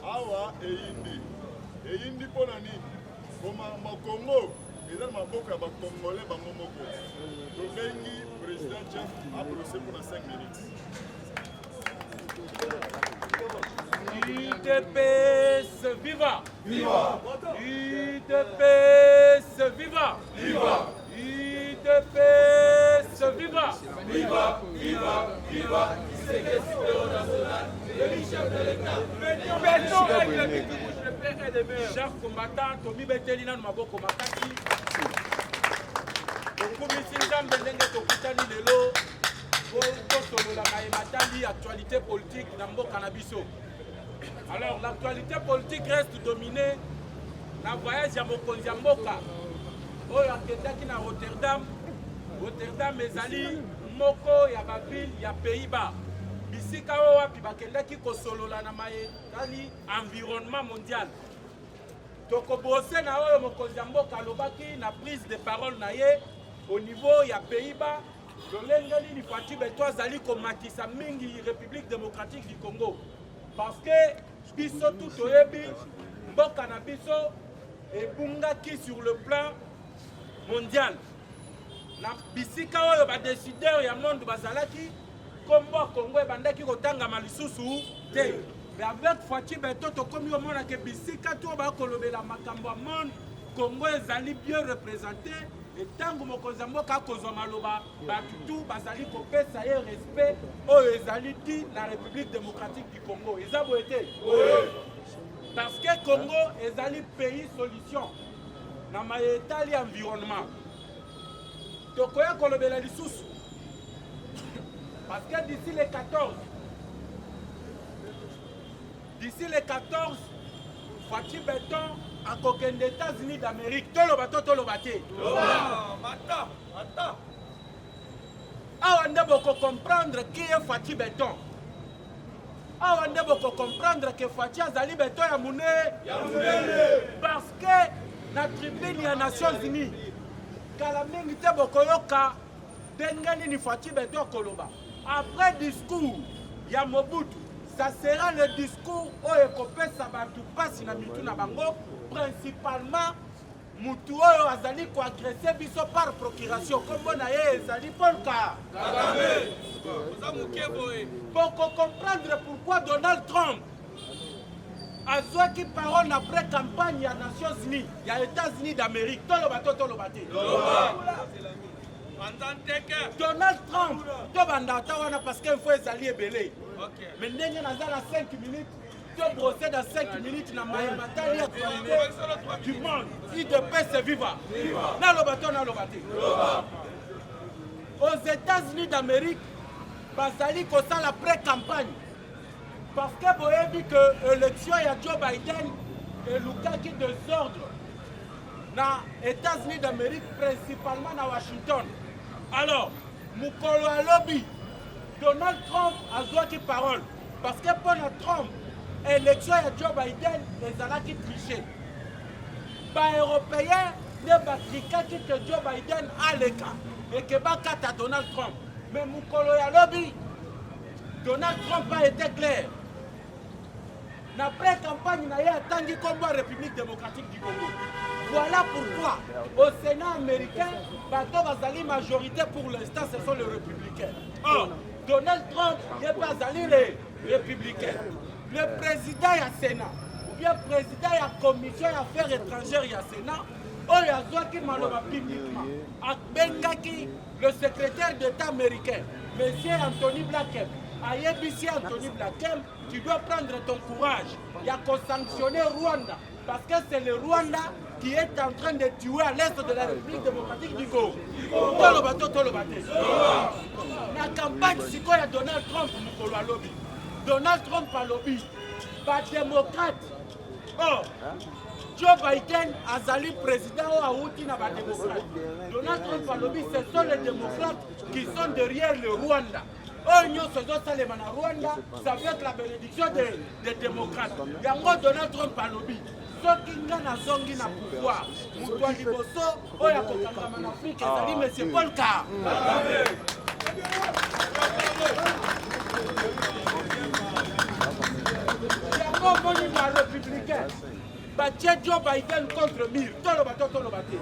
Awa eyindi pona nini koma makongo eza na maboko ya bakongole bango moko tobengi président Jeff abrosé pour 5 minutes. UDPS viva! Viva! UDPS viva! Viva! UDPS viva! Viva! Viva! Viva! Chers combattants, Tomi Betelina Maboko Makati. Actualité politique alors l'actualité politique reste dominée dans le voyage à Mokonzi Mboka oyo akendaki na Rotterdam ezali moko ya babile ya Pays-Bas bisika oyo wapi bakendaki kosolola na mayekali environnement mondial tokobrose na oyo Mokonzi Mboka alobaki na prise de parole na ye au niveau ya Pays-Bas lolenge nini Fatou Beto azali komatisa mingi République démocratique du Congo parce que biso tout oyebi mboka na biso ebungaki sur le plan mondial na bisika oyo ba décideur ya monde bazalaki kombo Congo ebandaki kotangama lisusu te mais avec Fatou Beto tokomi omona ke bisika to ba kolobela makambo ya monde Congo ezali bien représenté et tango Mokonzi Mboka akozwa maloba batutu bazali kopesa ye respect oyo ezali ti na République démocratique du Congo eza boye te parce que Congo ezali pays solution na mayetali environnement tokoya kolobela lisusu parce que d'ici les 14 Fatou Beto à coquin des États-Unis d'Amérique, toloba te. Attends. On doit comprendre qui est Fatou Beto. On doit comprendre que Fatou Azali Beto ya mune. Parce que la tribune des Nations Unies, Kalamingi te bokoyoka dengani ni Fatou Beto koloba. Après discours, ya Mobutu. Ça sera le discours où ekopesa batu pasi na mitu na bango principalement mutu oyo azali ko agresser biso par procuration comme na ye ezali Polka Kagame pour comprendre pourquoi Donald Trump azwaki parole après campagne ya Nations Unies ya États-Unis d'Amérique toloba te Donald Trump tobanda ta wana parce qu'il faut ezali ebele mais ndenge nazala 5 minutes to brosser dans 5 minutes na mayamatali actualité du monde UDPS viva na lobato aux États-Unis d'Amérique bazali kosala pré-campagne parce que boyebi que élection ya Joe Biden elukaki désordre na États-Unis d'Amérique principalement na Washington. Alors mukolo alobi Donald Trump a joué parole parce que pour Trump élection ya Joe Biden ezalaki triché ba européen ne batrikaki que Joe Biden aleka et que bakata Donald Trump mais mukolo ya lobi Donald Trump a été clair na pré-campagne na ye atangi kombo ya République démocratique du Congo. Voilà pourquoi au Sénat américain bato bazali majorité pour l'instant ce sont les républicains. Or Donald Trump n'est pas allé les républicains. Le président du Sénat, ou bien le président de la commission des affaires étrangères du Sénat, il a dit publiquement à Bengaki, le secrétaire d'État américain, M. Anthony Blinken, à YBC Anthony Blinken, tu dois prendre ton courage. Il y a qu'à sanctionner Rwanda, parce que c'est le Rwanda qui est en train de tuer à l'est de la République démocratique du Congo. La campagne, c'est quoi Donald Trump a lobby. Donald Trump a lobby. Pas démocrate. Oh, Joe Biden a été président ou a démocrate. Donald Trump a lobby, ce sont les démocrates qui sont derrière le Rwanda. oyo nyonso ezosalema na Rwanda, ça veut être la bénédiction des démocrates. Yango Donald Trump alobi soki nga nazongi na pouvoir moto ya liboso oyo akokangama na Afrique ezali monsieur Paul Ka. Yango moni ba républicain batie Joe Biden contre mur toloba te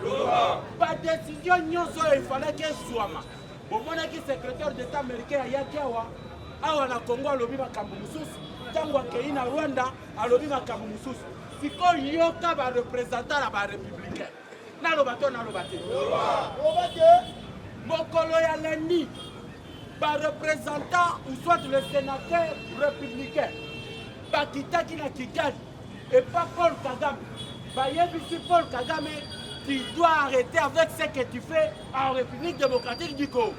badécision nyonso oyo efalaki ezwama. Bomonaki secrétaire d'état américain ayaki awa na Congo alobi makambo mosusu, ntango akei na Rwanda alobi makambo mosusu. Sikoyo yoka ba représentant na ba républicain naloba te mokolo ya lundi ba représentant ou soit le sénateur républicain bakitaki na Kigali et pas Paul Kagame bayebisi Paul Kagame tu dois arrêter avec ce que tu fais en République démocratique du Congo.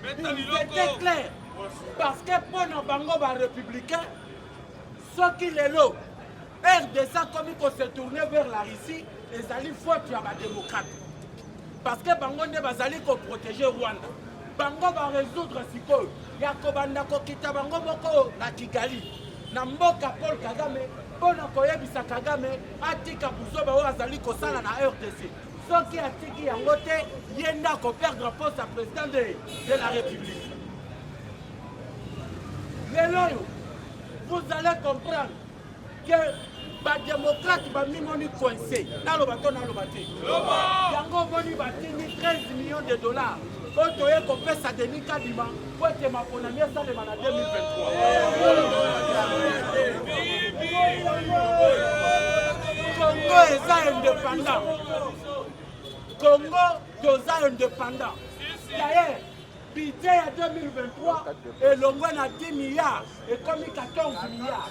C'était clair. Parce que pour nos bango républicains, ceux qui les lots, RDC comme il faut se tourner vers la Russie, les alliés faute à la démocrate. Parce que bango ne va aller pour protéger Rwanda. Bango va résoudre ce qu'il y a Kobanda Kokita bango boko na Kigali. Na mboka Paul Kagame. Pona koyebisa Kagame atika buzoba oyo azali kosala na RDC. Soki atiki yango te yenda ko perdre poste à président de la République. Lelo, vous allez comprendre que ba démocrate ba mimoni coincé. Naloba to naloba te. Yango boni batini 13 millions de dollars. Oto ye ko pesa Denis Kadima pour que ma ponami ça le mana 2023. Congo est indépendant. Congo est indépendant. D'ailleurs, budget à 2023 et l'ongwe na 10 milliards et comme 14 milliards.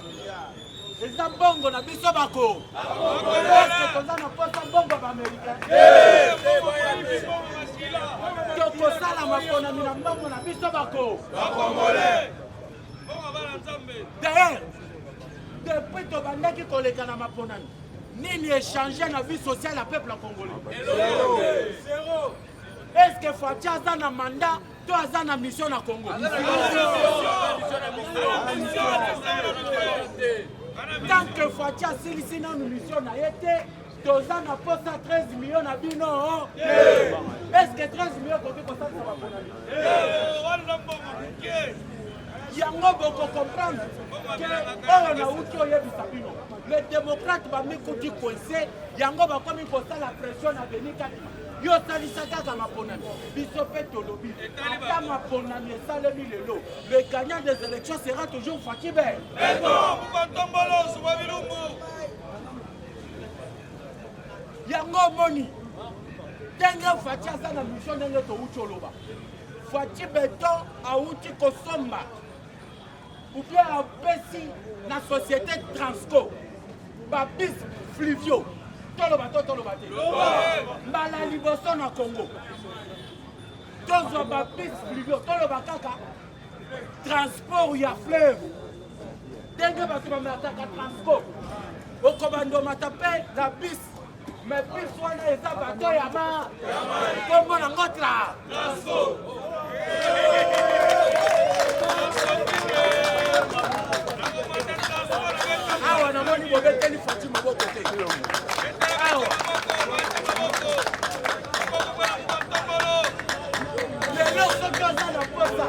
Et ça bongo na biso bako. Est-ce que toza na posa bongo ba américain? Toko sala makona mina mbongo na biso bako. D'ailleurs, depuis to bandaki koleka na maponani. Nini échanger na vie sociale à peuple congolais? Zéro. Est-ce que Fati a un mandat, toi a une mission na Congo? Tant que Fati a une mission na été, toi na poste à 13 millions na bino. Est-ce que 13 millions côté comme ça va pas? Yango boko comprendre que on a outil oyebisa bino. Les démocrates va mikuti coincé, yango va comme poster la pression à Denis Kadima. Yo salisaka kama ponami. Biso pe tolobi. Ata maponami esalemi lelo. Le gagnant des élections sera toujours Fati Be. Yango moni. Tenga Fati aza na mission ndenge to ucholoba. Fati Beton a outi kosomba. Ou bien à Bessi, la société Transco, Babis Fluvio, Tolobaté, Mala Liboson à Congo, Tozo Babis Fluvio, Tolobakaka, transport y a fleuve, Dengue Batuamataka Transco, au commando Matapé, la bis, mais bis on est à bateau Yama, comme on a notre là, Transco. Awa na moni bobeteli Fati maboko te. Awa. Lelo soki oza na posa,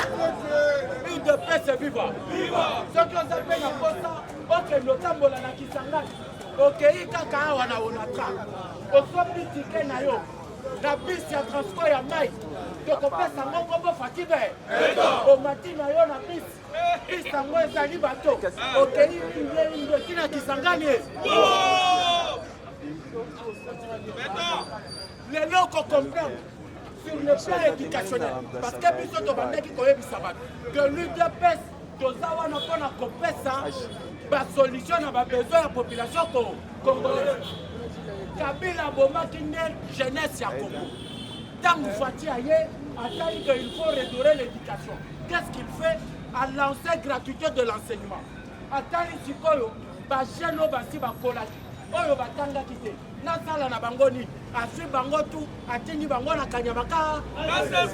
une de paix c'est viva. Soki oza pe na posa, okende otambola na Kisangani. Okei kaka awa na Onatra. Osopi tike na yo. Na bis ya transport ya mai. Tokopesa ngo bo Fati Be. Omati na yo na bis. Bis yango ezali bato. Okei inde tina Kisangani. Lelo ko comprendre sur le plan éducationnel. Parce que biso to bandaki koyebisa bato. Que l'UDPS tozawa na pona kopesa ba solution na ba besoin ya population congolaise. Kabila bomaki nde jeunesse ya Congo. Tango Fati aye, a dit qu'il faut redorer l'éducation. Qu'est-ce qu'il fait? À lancer gratuité de l'enseignement. A dit qu'il faut que les jeunes basi bakolaki. Oyo batanga kite. nasala na bango nini asui bango tu atindi bango na kanyamaka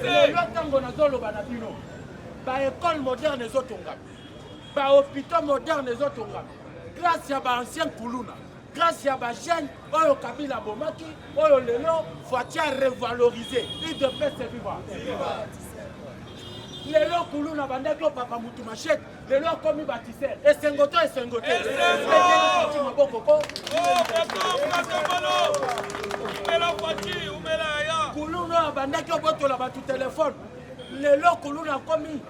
lelo ntango nazoloba na bino baekole moderne ezotongama bahôpital moderne ezotongama grâce ya baancien kuluna grâce ya bajeune oyo kabila bomaki oyo lelo foati a revaloriser idps vivant lelo kuluna bandaki o papa mutu machete lelo akomi batiser esengo to esengo te eti mabokoko kuluna oyo bandaki obotola bato telefone lelo kuluna akomi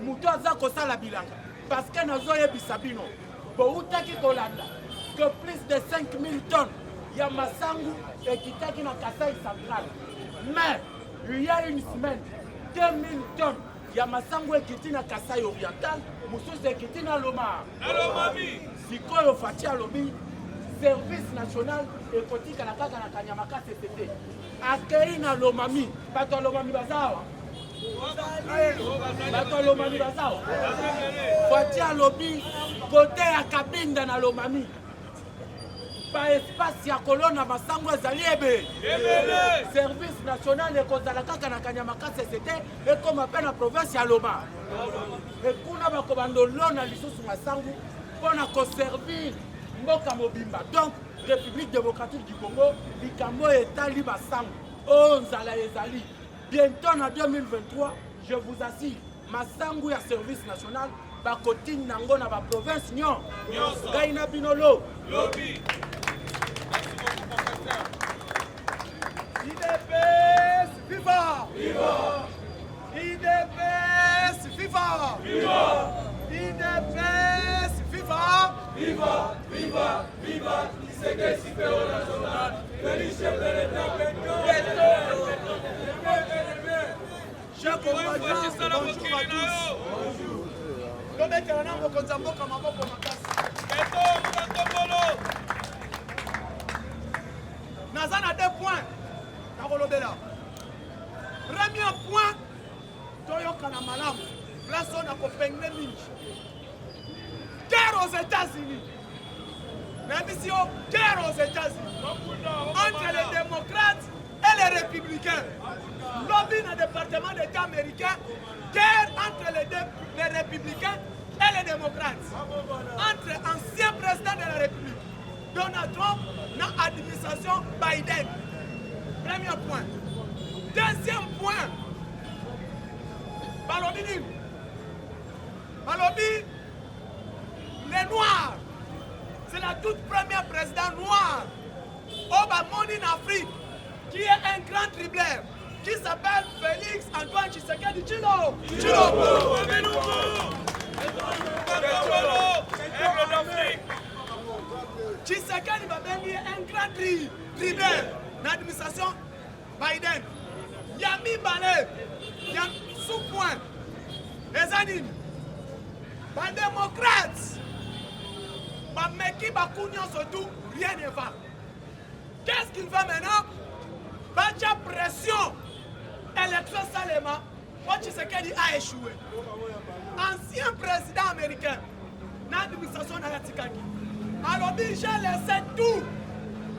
mutu aza kosala bilanga parce que nazoyebisa bino boutaki kolanda que plus de 5000 tonnes ya masangu ekitaki na Kasai central mais il y a une semaine 2000 tonnes ya masangu ekiti na Kasai oriental mosusu ekiti na Loma sikoyo fati alobi service national ekotikala kaka na kanyamaka CCT akei na Lomami bato ya Lomami bazawa bato ya Lomami bazawa fati alobi kote ya Kabinda na Lomami ba espace ya kolona masango ezali ebe service national ekozala kaka na kanyamaka CCT ekoma mpe na province ya Loma ekuna bakobandolona lisusu masango mpona koservir mboka mobimba donc République démocratique du Congo likambo etali basango oyo nzala ezali bientôt na 2023 je vous assure masango ya service national bakotini nango na baprovince nyonso ngai na bino lobi IDPS viva! Viva! IDPS viva! Viva! IDPS viva! Viva! Viva! Viva! Tshisekedi supérieur national! Félix chers compatriotes, bonjour à tous. Lobekela na mokonzi mboka maboko makasi. Nazana 2 points. Premier point, toyokana malamu, place on a copenhague mingi. Guerre aux États-Unis. La mission guerre aux États-Unis. Entre les démocrates et les républicains. Lobby dans le département d'État américain. Guerre entre les républicains et les démocrates. Entre anciens présidents de la République. Donald Trump dans l'administration Biden. Premier point. Deuxième point. Balobi, les Noirs, c'est la toute première président noir au monde en Afrique qui est un grand dribbleur qui s'appelle Félix Antoine Tshisekedi Tshilombo. Tshisekedi Babengi est un grand dribbleur dans l'administration Biden. Yami Balé, sous-point, les animes, les démocrates, les Meki Bakounion surtout, rien ne va. Qu'est-ce qu'il va maintenant? Bacha pression, élection Salema, Tshisekedi a échoué. Ancien président américain, dans l'administration Nagatikaki, alors j'ai laissé tout,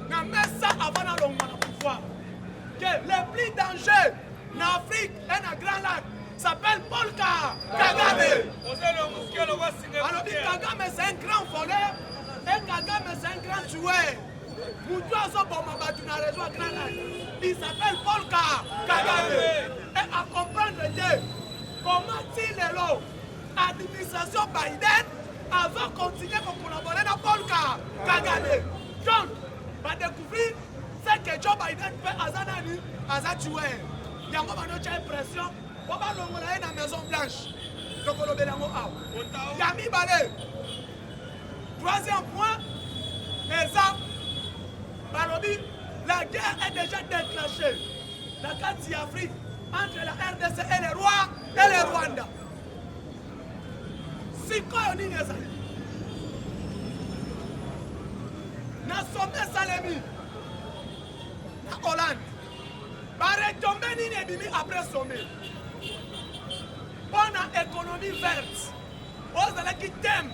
na mis ça avant le pouvoir. Que le plus dangereux en Afrique et dans le Grand Lac s'appelle Paul Kagame. Alors Kagame c'est un grand voleur et Kagame c'est un grand tueur. Il s'appelle Paul Kagame. Et à comprendre Dieu, comment il est là, l'administration Biden avant de continuer à collaborer avec Paul Kagame. Donc, on va découvrir ce que Joe Biden fait à sa tueur. Il y a une pression, on va l'envoyer dans la Maison Blanche. Donc, on va le Yami Balé. Troisième point, exemple, la guerre est déjà déclenchée. La carte Afrique entre la RDC et le Rwanda. Si quoi on dit ça? Na sommet Salemi, na Hollande, va retomber Nini après sommet. Pour l'économie verte, aux qui t'aiment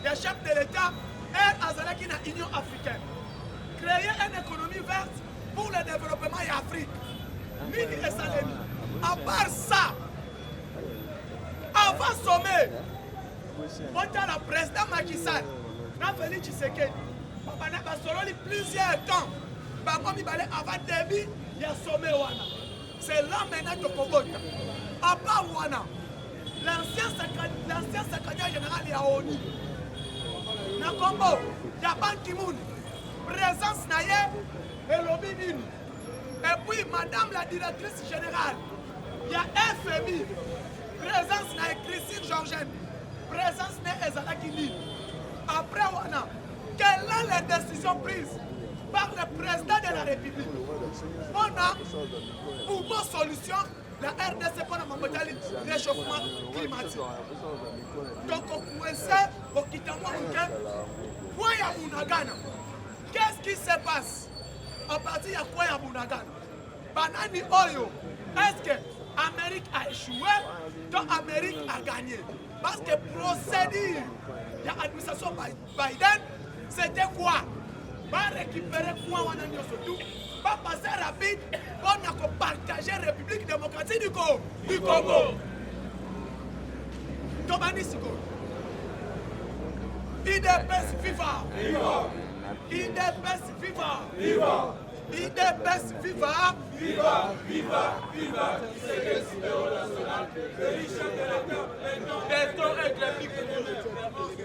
les chefs de l'État et à l'Union africaine. créer une économie verte pour le développement de l'Afrique. Nini et Salemi. À part ça, avant sommet, on a le président Macky Sall, Félix Tshisekedi, on a plusieurs temps. Avant début, il y a sommet. C'est là maintenant que Congo. À part Wana, l'ancien secrétaire général de l'ONU, na Congo, il y a Ban Ki-moon, présence naïe et lobby nini. Et puis madame la directrice générale, il y a FMI, présence naïe Christine Georgène, présence naïe Ezalaki nini. Après Wana, quelles sont les décisions prises par le président de la République? On a pour bonne solution la RDC pour le réchauffement climatique. Donc on peut essayer au Kitangwa Kwaya Bunagana. Qu'est-ce qui se passe à partir de Kwaya Bunagana? Banani Oyo, est-ce que l'Amérique a échoué? Donc l'Amérique a gagné. Parce que procédure de l'administration Biden, c'était quoi? Va récupérer quoi on a surtout, va passer rapide, on a partager la République démocratique du Congo. Tomani Siko. IDPS viva. IDPS viva. IDPS viva.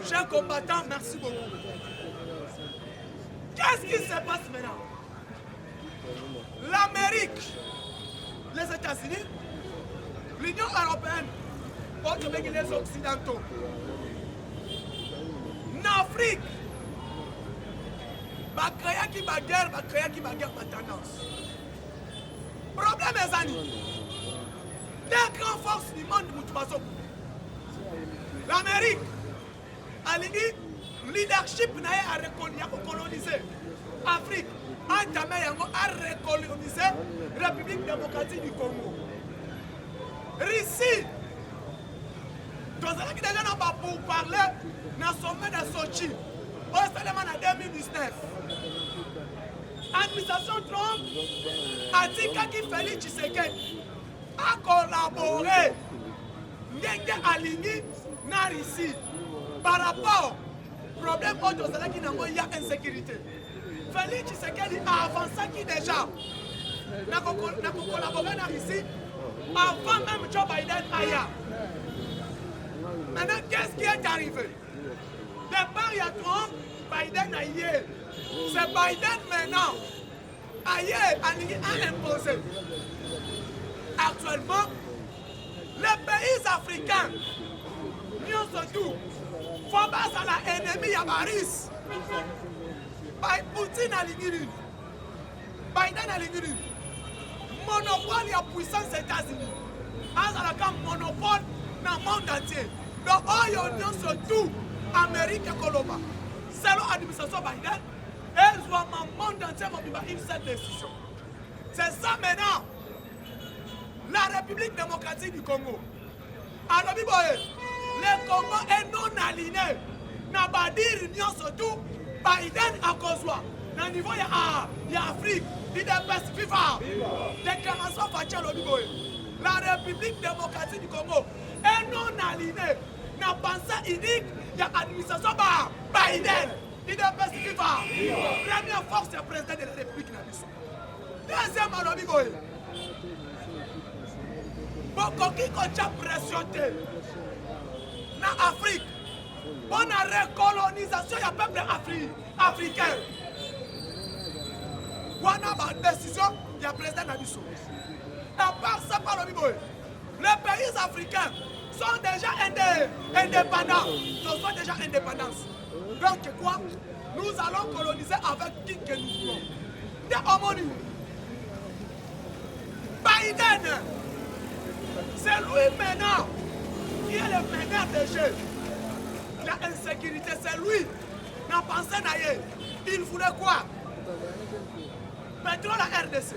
Chers combattants, merci beaucoup. Qu'est-ce qui se passe maintenant? L'Amérique, les États-Unis, l'Union européenne, les Occidentaux. L'Afrique, qui va guerre, ma tendance. Problème, mes amis. Des grandes forces du monde, l'Amérique, a le leadership n'a pas colonisé l'Afrique. A recolonisé la République démocratique du Congo. Russie, dans ce qui déjà pas pour parler dans le sommet de Sochi, au seulement en 2019. L'administration Trump a dit que Félix Tshisekedi a collaboré aligné dans la Russie par rapport au problème qui a insécurité. Félix Tshisekedi a avancé qui déjà n'a collaboré dans la Russie avant même Joe Biden ailleurs. Maintenant, qu'est-ce qui est arrivé? Départ, il y a Trump, Biden ailleurs. C'est Biden maintenant ailleurs a imposé. Actuellement, les pays africains, nous surtout, font face à l'ennemi Yabaris. Poutine a l'ingénu. Biden a l'ingénu. Monopole et la puissance des États-Unis. Un monopole dans le monde entier. Donc, nous surtout, Amérique et Colomba. Selon l'administration Biden, elles doivent le monde entier une cette décision. C'est ça maintenant. La République démocratique du Congo. Alors, le Congo est non aligné. N'a pas dit l'Union surtout, Biden à cause de. Dans le niveau, il y a Afrique, il y a FIFA. Déclaration faciale au niveau. La République démocratique du Congo est non alignée. N'a pensée unique, il y a l'administration Biden. Il y a FIFA. Première force, c'est le président de la République. Deuxième, à l'Obigo. Beaucoup qui ont pressionné dans l'Afrique. On a recolonisation du peuple africain. On a une décision du président Nabiso. À part ça, les pays africains sont déjà indépendants. Ils sont déjà indépendants. Donc quoi? Nous allons coloniser avec qui que nous voulons. Biden, c'est lui maintenant qui est le meneur des jeux. L'insécurité, c'est lui. N'a pensé d'ailleurs. Il voulait quoi? Pétrole à RDC,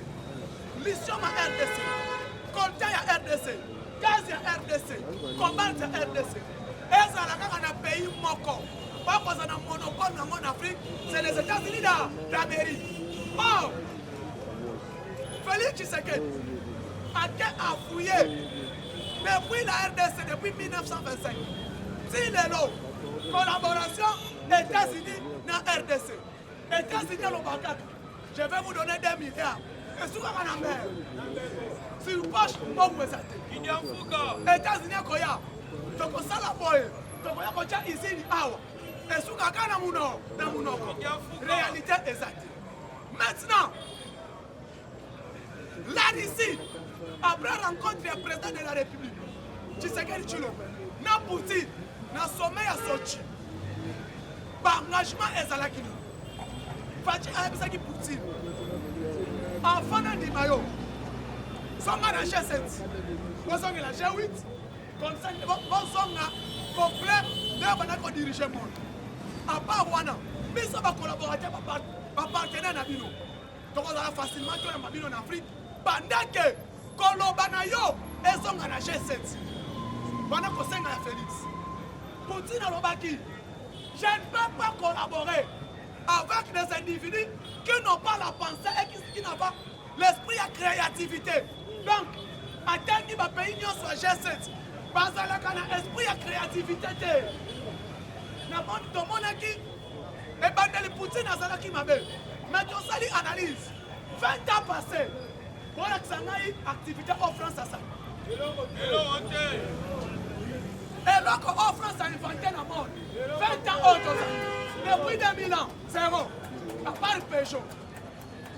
lithium à RDC, coltan à RDC, gaz à RDC, cobalt à RDC. Et ça, on a pays moko. Pas parce qu'on a un monopole dans mon Afrique, c'est les États-Unis d'Amérique. Or, Félix Tshisekedi a fouillé depuis la RDC, depuis 1925. S'il est là, collaboration États-Unis dans RDC. États-Unis dans le Bakak. Je vais vous donner 2 milliards. Et si vous avez la mer, si vous poche, vous pouvez s'attendre. États-Unis, Koya. Donc, ça la boy. Donc, on a ici, et si vous avez dans mon réalité exacte. Maintenant, là ici, après rencontre du président de la République, Tshisekedi Tshilombo, na Poutine, na sommet à Sochi, par engagement ezalaki. Fati ayebisaki Poutine, enfant na ndimayo, songa na G7, bozonga na G8, comme ça, bozonga complet de banako diriger monde. À part wana, biso ba collaborateur ba partenaire na bino. Donc on a facilement tout na bino en Afrique. Pendant que koloba na yo ezonga na G7. Bana kosenga ya Félix. Poutine alobaki, je ne peux pas collaborer avec des individus qui n'ont pas la pensée et qui n'ont pas l'esprit à créativité. Donc, atteindre ma pays sur G7. Parce qu'il y a l'esprit à créativité. Tout le monde a dit, et Bandeli Poutine a dit, mais tu as dit analyse. 20 ans passés, pour l'activité en France à ça. Et là, en France a inventé la mort. 20 ans autres. Depuis 2000 ans, zéro. À part le Peugeot.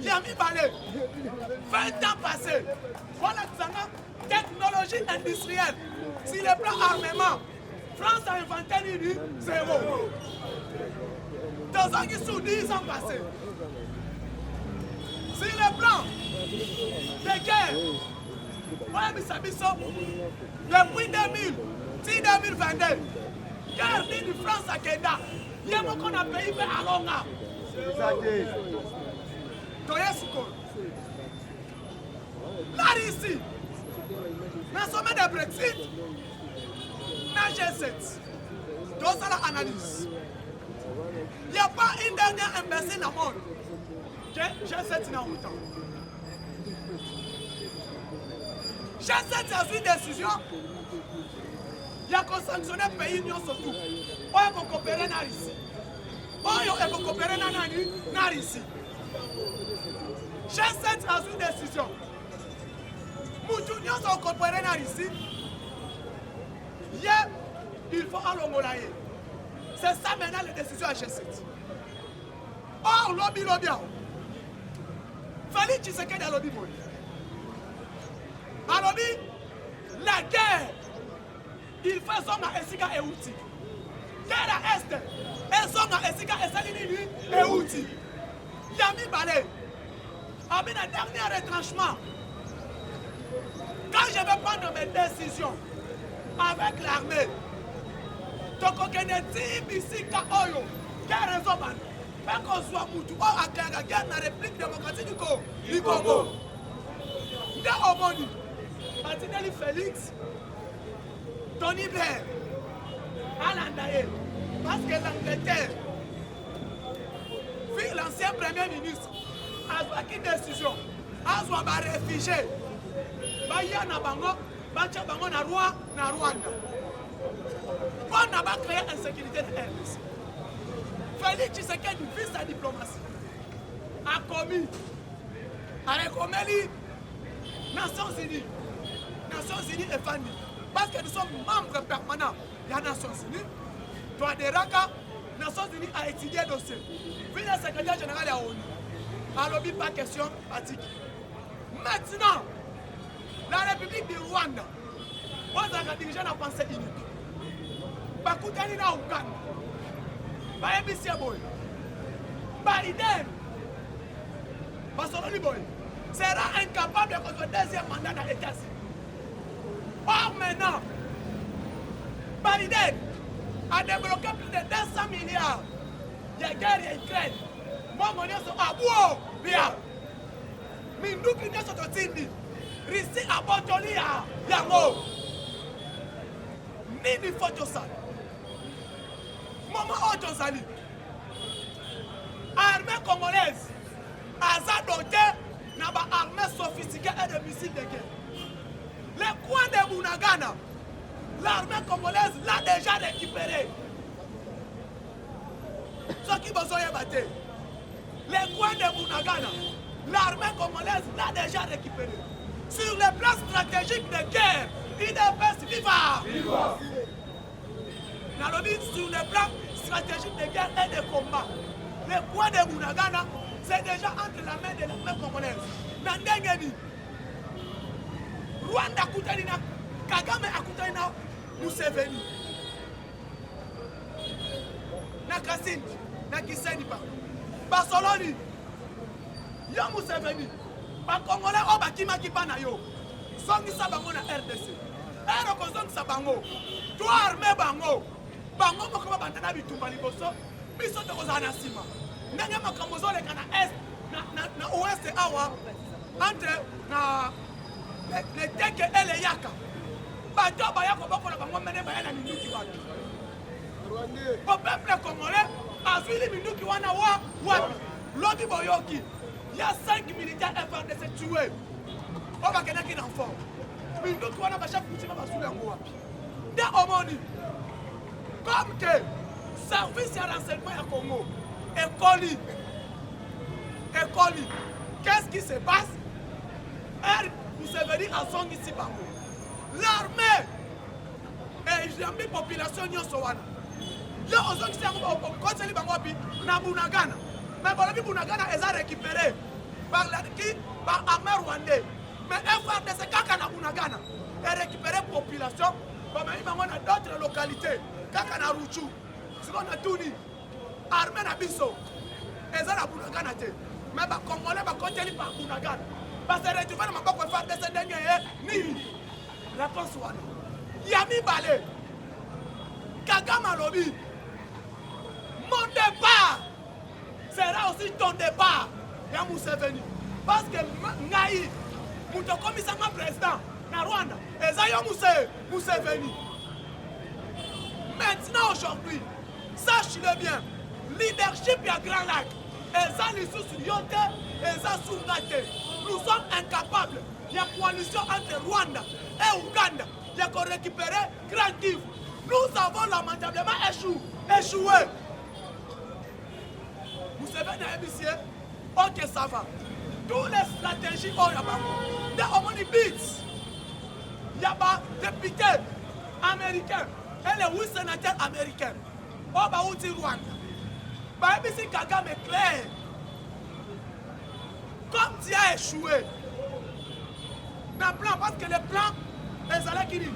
Yami Balé. 20 ans passés. Voilà technologie industrielle. Si le plan armement, France a inventé l'INU, zéro. 2 ans qui sont 10 ans passés. Si le plan de guerre, depuis 2000, si 2022, guerre de France à Kenda, il y a beaucoup de pays à Longa. Là ici, dans le sommet de Brexit, dans G7, dans la analyse, il n'y a pas une dernière imbécile dans le monde. G7 dans le temps. G7 a une décision. Il y a qu'on sanctionner le pays surtout. On a coopéré dans ici. On a coopéré dans ici. G7 a une décision. Nous avons coopéré dans ici. Il faut aller. C'est ça maintenant la décision à G7. Or, lobby. Félix Tshisekedi a lobby. A lobby, la guerre. Il fait son à Esika et Outi. Guerre à Est. Et son à Esika et Salini et Outi. Yami Balé. Avec le dernier retranchement. Quand je vais prendre mes décisions avec l'armée, donc on a dit ici Oyo, quelle raison même qu'on soit Moutou, on a la guerre dans la République démocratique du Congo. Dans Omoni, Martinelli Félix, Tony Blair, Alain Daye, parce que l'Angleterre, l'ancien premier ministre, a pris une décision, a été réfugié. Baya na bango, bacha bango na Rwanda. On n'a pas créé insécurité de RDC. Félix Tshisekedi, vu sa diplomatie, a commis, a recommandé Nations Unies. Nations Unies et FANI. Parce que nous sommes membres permanents de la Nations Unies. Toi, des RACA, Nations Unies a étudié le dossier. Vu le secrétaire général à ONU. Alors, pas question pratique. Maintenant, la République du Rwanda, vous avez dirigé la pensée unique. Bakutani na Uganda, Baebisi Boy, Biden, Basololi Boy, sera incapable de construire le deuxième mandat dans l'État-Unis. Or maintenant, Biden a débloqué plus de 200 milliards de guerre en Ukraine. Moi, mon Dieu, c'est à bout, bien. Mais nous qui sommes au Tindi, Rissi a Botoli à Yango. Nini Fotosal. Maman Otosali. Armée congolaise. aza doté na ba armée sophistiquée et de missiles de guerre. Le coin de Bunagana, l'armée congolaise l'a déjà récupéré. Ce qui besoin de battre. Le coin de Bunagana, l'armée congolaise l'a déjà récupéré. Sur le plan stratégique de guerre, IDPS viva! Sur le plan stratégique de guerre et de combat, le coin de Bunagana, c'est déjà entre la main de l'armée congolaise. Nandengeni, Rwanda Koutalina, Kagame Akutalina, Museveni. Nakassine, Nakisenipa, Barcelone, Yo Museveni, Congolais, Obakima Kipana yo, Songi Sabango na RDC, Eroko Songi Sabango, toi armé Bango, Bango Mokoma Bantana Bitumba Liboso, Biso de Rosana Sima, Nanga Makamozo le Kana Est, na Ouest Awa, entre na le Teke et le Yaka. Bato Bayako Boko na Bango Mene Bayana Minuki Waki. Au peuple congolais, a suivi Minuki Wana Wapi, Lodi Boyoki. Il y a 5 militaires FARDC tués. On va gagner un enfant. Minuki Wana Bachap Koutima Basula Wapi. Dès Omoni, comme que service à renseignement à Congo, Écoli, qu'est-ce qui se passe? Museveni a son ici Bango. L'armée et la population nyonso wana. Yo ozo qui s'est conseillé Bango na Bunagana. Mais bon, Bunagana est récupéré par l'armée rwandaise. Mais FARDC kaka na Bunagana est récupéré population. Comme il y a d'autres localités, kaka na Ruchu, siko na Tuni, armée na biso. Eza na Bunagana te. Mais les Congolais vont continuer par Bunagana. Parce que retrouver dans ma boîte pour faire des derniers ni réponse wana. Yami Balé, Kagame Lobi, mon départ sera aussi ton départ. Ya Museveni. Parce que Ngai, mon commissaire président, na Rwanda, Ezayo Museveni. Maintenant, aujourd'hui, sache-le bien, leadership ya Grand Lac. Nous sommes incapables. Il y a coalition entre Rwanda et Ouganda. Il y a qu'on récupérer Grand Kivu. Nous avons lamentablement échoué. Vous savez, dans l'ébicier, ok, ça va. Toutes les stratégies, oh, il y a pas. Dans Omoni Beats, il y a pas députés américains et les 8 sénateurs américains. Oh, bah, où dit Rwanda? Bah, ici, Kagame est clair. Comme tu as échoué, dans le plan, parce que le plan, les allés qui disent,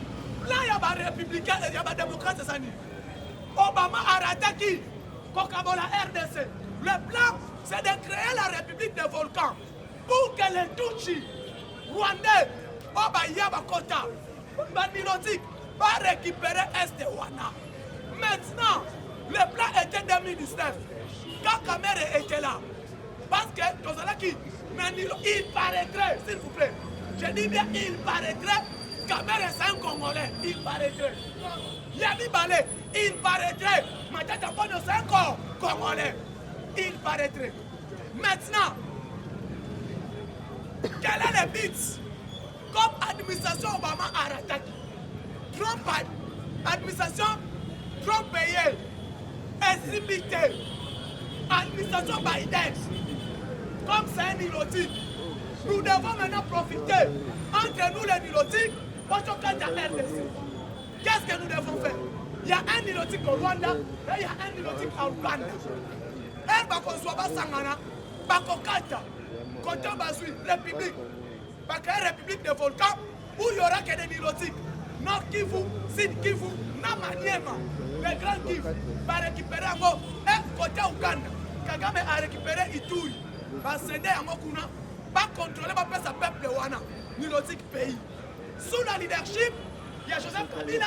plan, il y a des républicains et il y a des démocrates, c'est ça. Obama a raté qui? Coca-Cola RDC. Le plan, c'est de créer la République des volcans pour que les Tutsis, Rwandais, Obayaba Kota, Banilotique, va récupérer Est-Wana. Maintenant, le plan était 2019. Quand Kamere était là, parce que Tozalaki, il paraîtrait, s'il vous plaît, je dis bien, il paraîtrait, Kamere c'est un Congolais, il paraîtrait. Yami Balé, il paraîtrait, Matata Pono c'est un Congolais, il paraîtrait. Maintenant, quel est le but? Comme administration Obama a rattaqué, Trump, administration Trump payé, exhibité, administration Biden, comme c'est un nilotique, nous devons maintenant profiter entre nous les nilotiques pour qu'on à RDC. Qu'est-ce que nous devons faire? Il y a un nilotique au Rwanda et il y a un nilotique au Ouganda. Et qu'on soit pas Sangana, Bakokata, Koto Basui, République. Parce qu'il y a une république de volcans où il y aura que des nilotiques. Nord Kivu, Sud Kivu, Namaniema, le Grand Kivu va récupérer un mot. Et côté Ouganda, Kagame a récupéré Ituri. Va céder à Mokuna, va contrôler, va faire sa peuple Wana, nilotique pays. Sous la leadership, il y a Joseph Kabila,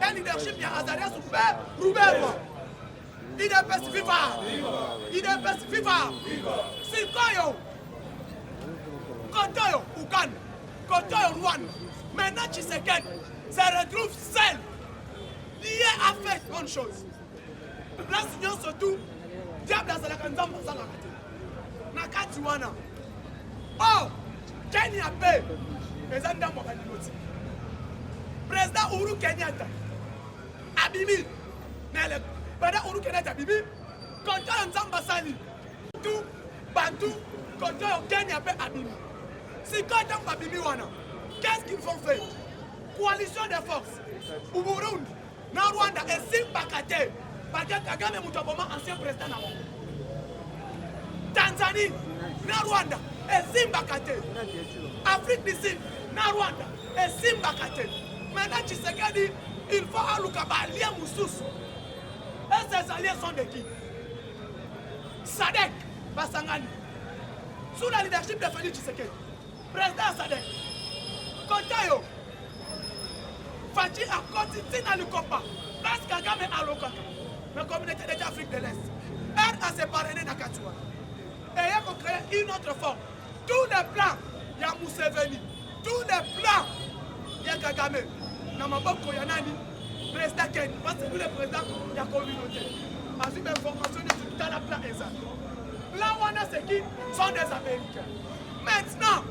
et leadership, il y a Azarias Rouberwa. IDPS viva! IDPS viva! Sikoyo! Kotoyo, Ouganda! Kotoyo, Rwanda! Maintenant, Tshisekedi se retrouve seul, lié à faire une chose. La union surtout, diable à la canzamba sans la rater. na kati wana. Oh, Kenya pe ezanda mo baliloti. Président Uhuru Kenyatta abimi na le président Uhuru Kenyatta bibi konta nzamba sali. Tout Bantu konta Kenya pe abimi. Si konta abimi wana, qu'est-ce qu'ils vont faire? Coalition des forces au Burundi, na Rwanda et Zimbabwe. Parce que Kagame Mutaboma, ancien président na Tanzanie, na Rwanda et Zimbabwe. Afrique du Sud, na Rwanda et Zimbabwe. Maintenant, Tshisekedi, il faut un allié Moussous. Et ces alliés sont de qui? Sadek Basangani. Sous la leadership de Félix Tshisekedi. Président Sadek. Kontayo. Fachi a continué dans le combat. Parce que Kagame a l'okaka. La communauté d'Afrique de l'Est. Elle a séparé dans Kachouan. Et il faut créer une autre forme. Tous les plans, il y a Museveni. Tous les plans, il y a Kagame. Namaboko Yanani, président Ken. Parce que tous les présidents, il y a communauté. Parce que l'information est tout à la plan exact. Là, on a ceux qui sont des Américains. Maintenant,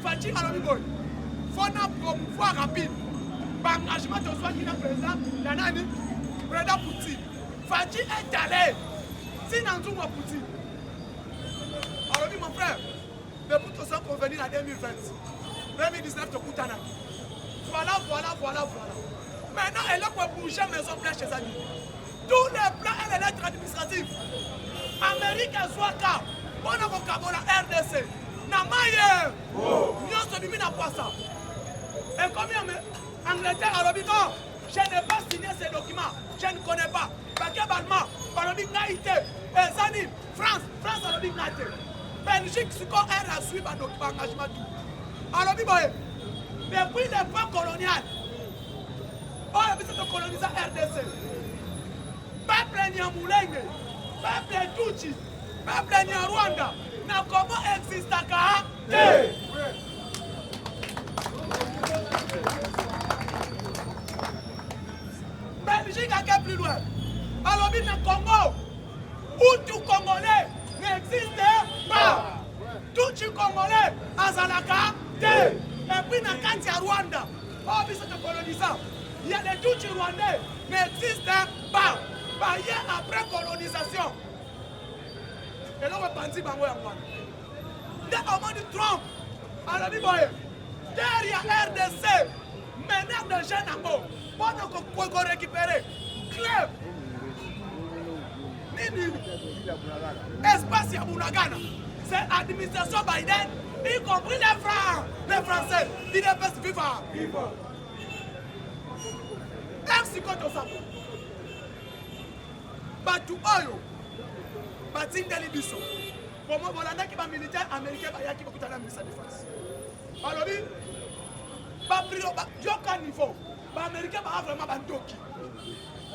Fachi Alomiboy, il faut un promouvoir rapide. Par engagement de soi qui est président, il y en a un président Poutine. Fachi est allé. Si Nanzou m'a Poutine. Alors, mon frère, depuis tout ça qu'on venir en 2020, 2019, de Koutana. Voilà. Maintenant, elle a bouger maison pleine chez Zani. Tous les plans et les lettres administratives. Amérique et Zouaka, Bonako Kabola, RDC. Namaye, nous sommes mis à quoi ça? Et combien Angleterre a dit non, je n'ai pas signé ces documents, je ne connais pas. Paquet Balma, Balobi Naïté, et Zani, France a dit Naïté. Belgique, ce qu'on a suivi un document engagement tout. Alors, depuis l'époque coloniale, on a vu cette colonisation RDC. Peuple Nyamulenge, peuple Tutsi, peuple Nyarwanda, n'a comment existe à Kaha? Belgique a plus loin. Alors, le Congo, où tout Congolais n'existe pas. Tout Congolais à Zalaka. Et puis, dans le Rwanda, on vit cette colonisation. Il y a des Tutsis rwandais n'existent pas. Après colonisation. Et là, on va penser à moi. Dès au moment du Trump, alors, derrière RDC, maintenant de jeunes amours, pour récupérer club, espace à Bounagana, c'est l'administration Biden, y compris les Français, ils ne peuvent vivre. Merci contre ça. Batu Oyo, Batindeli Bisso. Pour moi, voilà, qui va militaire américain, qui va coûter la ministre de la Défense. Alors, il y a un niveau. Les Américains sont vraiment bandoki.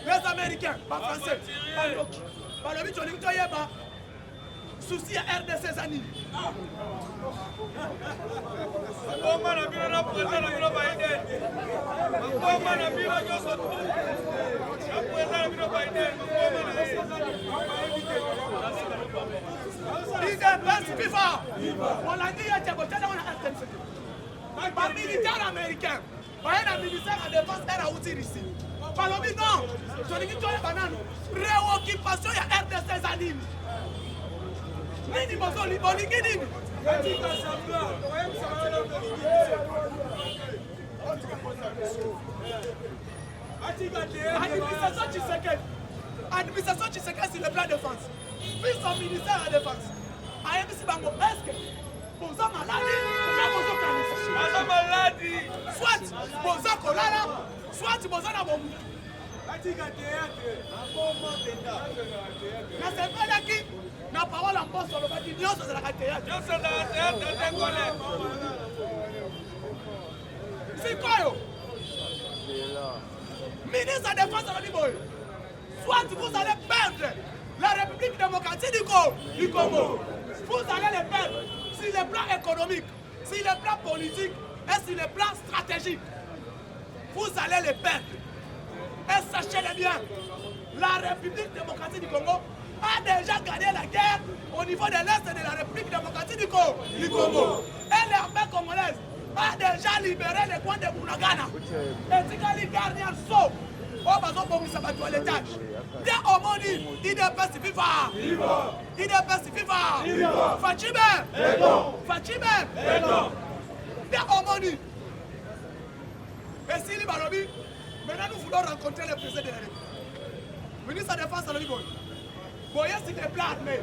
Les Américains, les Français, bandoki. Alors, il y a un souci à RDC Zani. On l'a dit, il y a des militaires américains. Un ministère de la défense est à outil ici. Palomi non, je dis que tu as banane. Préoccupation, il y a RDC Zanin. Nini Bozoli, Boligi Nini. Administration Tshisekedi sur le plan de défense. Puis son ministère de la défense. AMC Bango, est-ce que vous êtes malade? Soit vous êtes colère, soit vous êtes bon. Mais c'est pas qui n'a pas parole en poste sur le bâtiment, c'est la théâtre. C'est quoi yo? Ministre de la Défense de la soit vous allez perdre la République démocratique du Congo. Vous allez les perdre sur le plan économique, sur le plan politique et sur le plan stratégique. Vous allez les perdre. Et sachez-le bien, la République démocratique du Congo a déjà gagné la guerre au niveau de l'Est de la République démocratique du Congo. Et l'armée congolaise a déjà libéré les coins de Bunagana. Et si les gardiens sautent, on va se battre à l'étage. Bien au monde, il est pas si vivant. Il est pas si vivant. Fatime. Bien au monde. Et si les balobi, maintenant nous voulons rencontrer le président de la République. Ministre de la Défense à l'Oliboy. Voyez s'il est plein armé.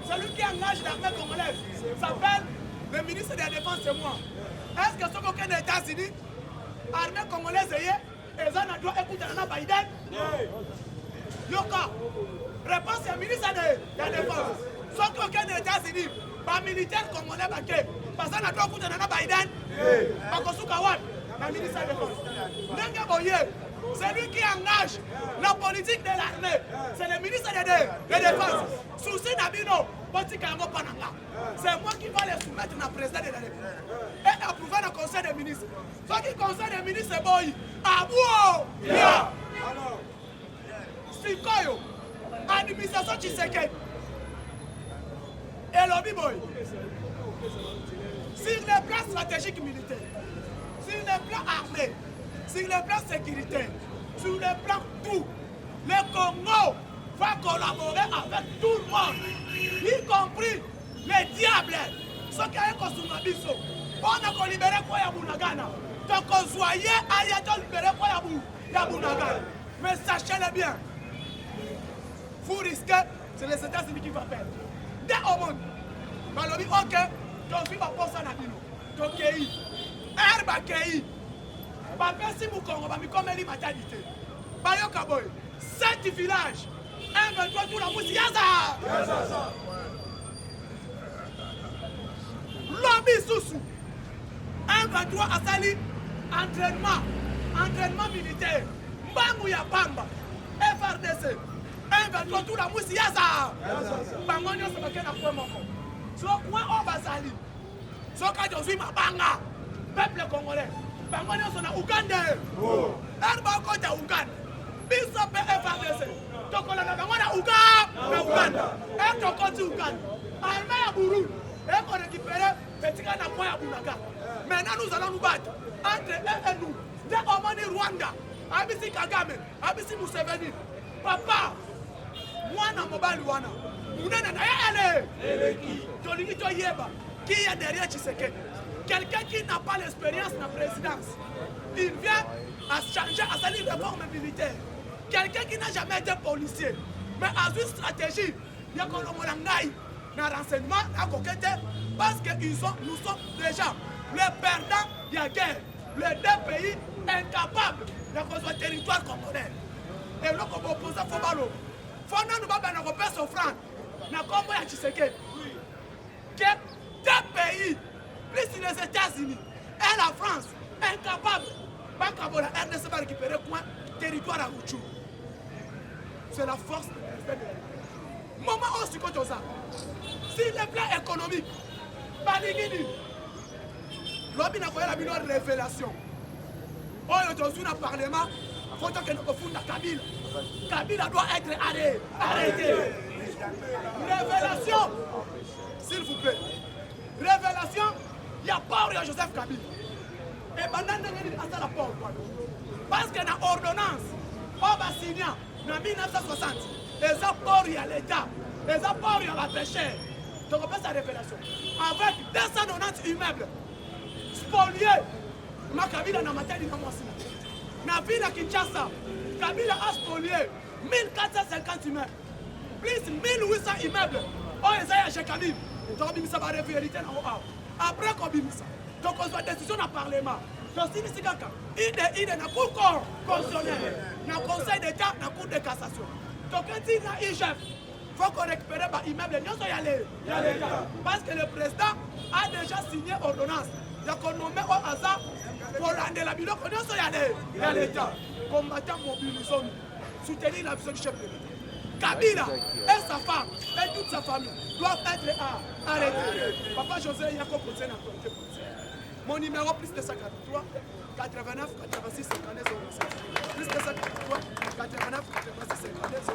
Celui qui engage l'armée congolaise s'appelle le ministre de la Défense, c'est moi. Est-ce que ce qu'on est aux États-Unis, l'armée congolaise et ça n'a pas écouté Biden? Yoka, réponse au ministre de la Défense. Ce qu'on est aux États-Unis, les militaires congolais, parce que ça n'a pas écouté Biden. Parce que la ministre de la Défense. C'est lui qui engage la politique de l'armée. C'est le ministre de la Défense. Souci Nabino, c'est moi qui vais les soumettre au président de la République. Et approuver le conseil des ministres. Ce qui conseille des ministres, c'est Boy. Abou! Bien! Sikoyo, administration Tshisekedi. Et lobby boy. Sur le plan stratégique militaire, sur le plan armé, sur le plan sécuritaire, sur le plan tout, le Congo va collaborer avec tout le monde, y compris les diables. Ceux qui ont construit Bisso, on a libéré quoi à Bunagana. Donc, soyez à libérer quoi à Bunagana. Mais sachez-le bien, vous risquez, c'est les États-Unis qui vont perdre. Dès au monde, Malobi, ok, donc il va penser à Nabino. Donc, Herba Kei. Si vous avez comme une maternité, Bayoka Boy, 7 villages, 1-23 tout la mousse, Yaza! Lobby Soussou, 1-23 à Sali, entraînement militaire, Mbangou Yapamba, FRDC, 1-23 tout la mousse, Yaza! Bangonio, c'est pas qu'un point moko. So, quoi on va Sali? So, quand je suis ma banga, peuple congolais. Bangonia sont à Ouganda. Herba côté Ouganda. Biso FRDC. Donc on a Bangonia Ouganda. Et donc on dit Ouganda. Armée à Burundi. Et on récupère petit gars à Boya Bunaga. Maintenant nous allons nous battre entre eux et nous. Dès au moment Rwanda. Abisi Kagame. Abisi Museveni. Papa. Mwana mobile wana. Munana na ele. Tolingi to yeba. Qui est derrière Tshisekedi? Quelqu'un qui n'a pas l'expérience de la présidence, il vient à changer, à salir une réforme militaire. Quelqu'un qui n'a jamais été policier, mais a une stratégie, il y a un renseignement à côté, parce que nous sommes déjà les perdants de la guerre. Les deux pays incapables de construire le territoire congolais. Et nous, comme opposants, il faut nous faire souffrance. Nous avons Tshisekedi. Que deux pays, plus les États-Unis et la France, incapables, la RDC va récupérer le territoire à Rouchou. C'est la force de la moment où c'est comme ça. Si le plan économique, Baligini, l'homme n'a pas la révélation. Oh, aujourd'hui, dans le Parlement, il faut que nous confondions Kabila. Kabila doit être arrêté. Révélation, s'il vous plaît. Révélation, il y a pas de Joseph Kabila. Et pendant que nous avons la porte, parce que dans l'ordonnance, on va signer en 1960, les apports à l'État, les apports à la pêcheur. Donc on fait sa révélation. Avec 290 immeubles spoliés, ma Kabila n'a pas été dans mon signe. Dans la ville de Kinshasa, Kabila a spolié 1450 immeubles, plus 1800 immeubles. On les a chez Kabila. Donc on a une vérité dans le haut. Après qu'on a ça, donc on a une décision dans le Parlement. Donc si nous avons il est dans la Cour constitutionnelle, dans le Conseil d'État, dans la Cour de cassation. Donc quand il y a un IGF, il faut qu'on récupère l'immeuble. Parce que le président a déjà signé l'ordonnance. Il y a qu'on nomme au hasard pour rendre la bilan qu'on a l'État. Combattant mobilisons, soutenir la vision du chef de l'État. Kabila et sa femme et toute sa famille doivent être arrêtés. Papa José Yako posé dans l'autorité policière. Mon numéro plus de 143 89 86 52 07. Plus de 143 89 86 52 07.